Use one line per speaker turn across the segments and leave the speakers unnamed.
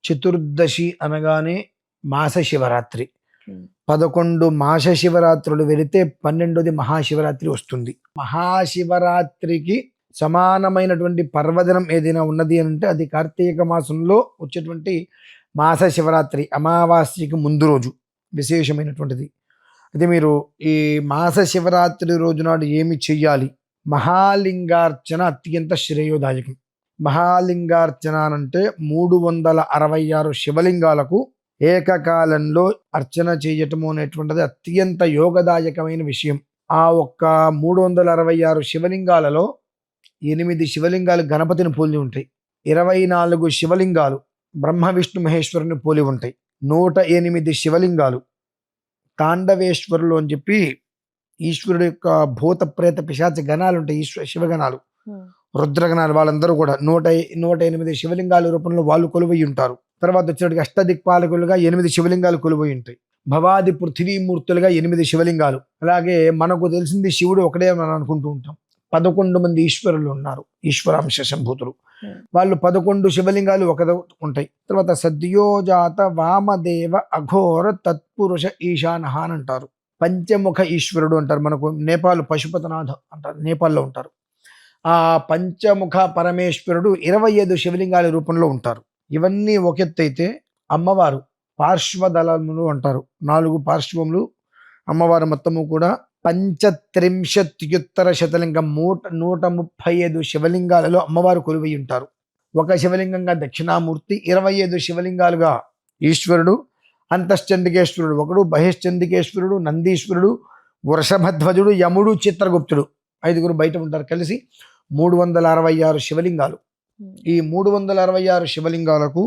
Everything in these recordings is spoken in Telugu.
చతుర్దశి అనగానే మాస శివరాత్రి.
ఉమ్.
11 మాస శివరాత్రులు వెళితే 12ది మహాశివరాత్రి వస్తుంది. మహాశివరాత్రికి సమానమైనటువంటి పర్వదినం ఏదైనా ఉన్నది అంటే అది కార్తీక మాసంలో వచ్చేటువంటి మాస శివరాత్రి అమావాస్యకి ముందు రోజు విశేషమైనటువంటిది. అయితే మీరు ఈ మాస శివరాత్రి రోజు నాడు ఏమి చెయ్యాలి? మహాలింగార్చన అత్యంత శ్రేయోదాయకం. మహాలింగార్చన అంటే 366 శివలింగాలకు ఏకకాలంలో అర్చన చేయటము అనేటువంటిది అత్యంత యోగదాయకమైన విషయం. ఆ ఒక్క 366 శివలింగాలలో 8 శివలింగాలు గణపతిని పోలి ఉంటాయి. 24 శివలింగాలు బ్రహ్మ విష్ణు మహేశ్వరుని పోలి ఉంటాయి. 108 శివలింగాలు తాండవేశ్వరులు అని చెప్పి ఈశ్వరుడు యొక్క భూత ప్రేత పిశాచ గణాలు ఉంటాయి. శివగణాలు, రుద్రగణాలు, వాళ్ళందరూ కూడా 108 శివలింగాల రూపంలో వాళ్ళు కొలువై ఉంటారు. తర్వాత వచ్చేటికి అష్టదిక్పాలకులుగా 8 శివలింగాలు కొలువై ఉంటాయి. భవాది పృథివీమూర్తులుగా 8 శివలింగాలు. అలాగే మనకు తెలిసింది శివుడు ఒకడే మనం అనుకుంటూ ఉంటాం. 11 మంది ఈశ్వరులు ఉన్నారు, ఈశ్వరాంశ సంభూతులు. వాళ్ళు 11 శివలింగాలు ఒకదో ఉంటాయి. తర్వాత సద్యోజాత వామదేవ అఘోర తత్పురుష ఈశానహ అని అంటారు. పంచముఖ ఈశ్వరుడు అంటారు. మనకు నేపాల్ పశుపతినాథ్ అంటారు, నేపాల్లో ఉంటారు. ఆ పంచముఖ పరమేశ్వరుడు 25 శివలింగాల రూపంలో ఉంటారు. ఇవన్నీ ఒక ఎత్తు అయితే అమ్మవారు పార్శ్వదళములు అంటారు. 4 పార్శ్వములు అమ్మవారు మొత్తము కూడా 35 శతలింగం 135 శివలింగాలలో అమ్మవారు కొలువై ఉంటారు. ఒక శివలింగంగా దక్షిణామూర్తి, 25 శివలింగాలుగా ఈశ్వరుడు, అంతశ్చండికేశ్వరుడు ఒకడు, బహిశ్చండికేశ్వరుడు, నందీశ్వరుడు, వృషభధ్వజుడు, యముడు, చిత్రగుప్తుడు 5 బయట ఉంటారు. కలిసి 366 శివలింగాలు. ఈ 366 శివలింగాలకు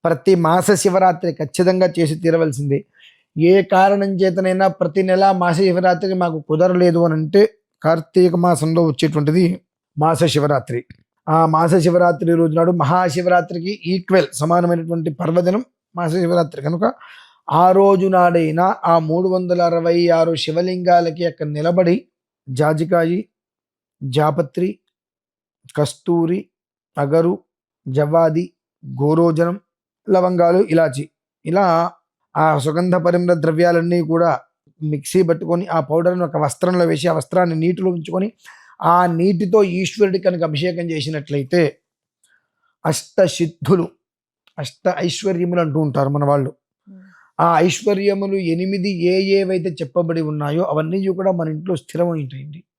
ప్రతి మాస శివరాత్రి ఖచ్చితంగా చేసి తీరవలసిందే. ఏ కారణం చేతనైనా ప్రతి నెల మాస శివరాత్రికి మాకు కుదరలేదు అని అంటే కార్తీక మాసంలో వచ్చేటువంటిది మాస శివరాత్రి. ఆ మాస శివరాత్రి రోజు నాడు మహాశివరాత్రికి సమానమైనటువంటి పర్వదినం మాస శివరాత్రి కనుక ఆ రోజు నాడైనా ఆ 366 శివలింగాలకి అక్కడ నిలబడి జాజికాయి, జాపత్రి, కస్తూరి, అగరు, జవ్వాది, గోరోజనం, లవంగాలు, ఇలాచి ఇలా ఆ సుగంధ పరిమళ ద్రవ్యాలన్నీ కూడా మిక్సీ పట్టుకొని ఆ పౌడర్ని ఒక వస్త్రంలో వేసి ఆ వస్త్రాన్ని నీటిలో ఉంచుకొని ఆ నీటితో ఈశ్వరుడి కనుక అభిషేకం చేసినట్లయితే అష్టసిద్ధులు, అష్ట ఐశ్వర్యములు అంటూ ఉంటారు మన వాళ్ళు. ఆ ఐశ్వర్యములు 8 ఏవైతే చెప్పబడి ఉన్నాయో అవన్నీ కూడా మన ఇంట్లో స్థిరమై ఉంటాయండి.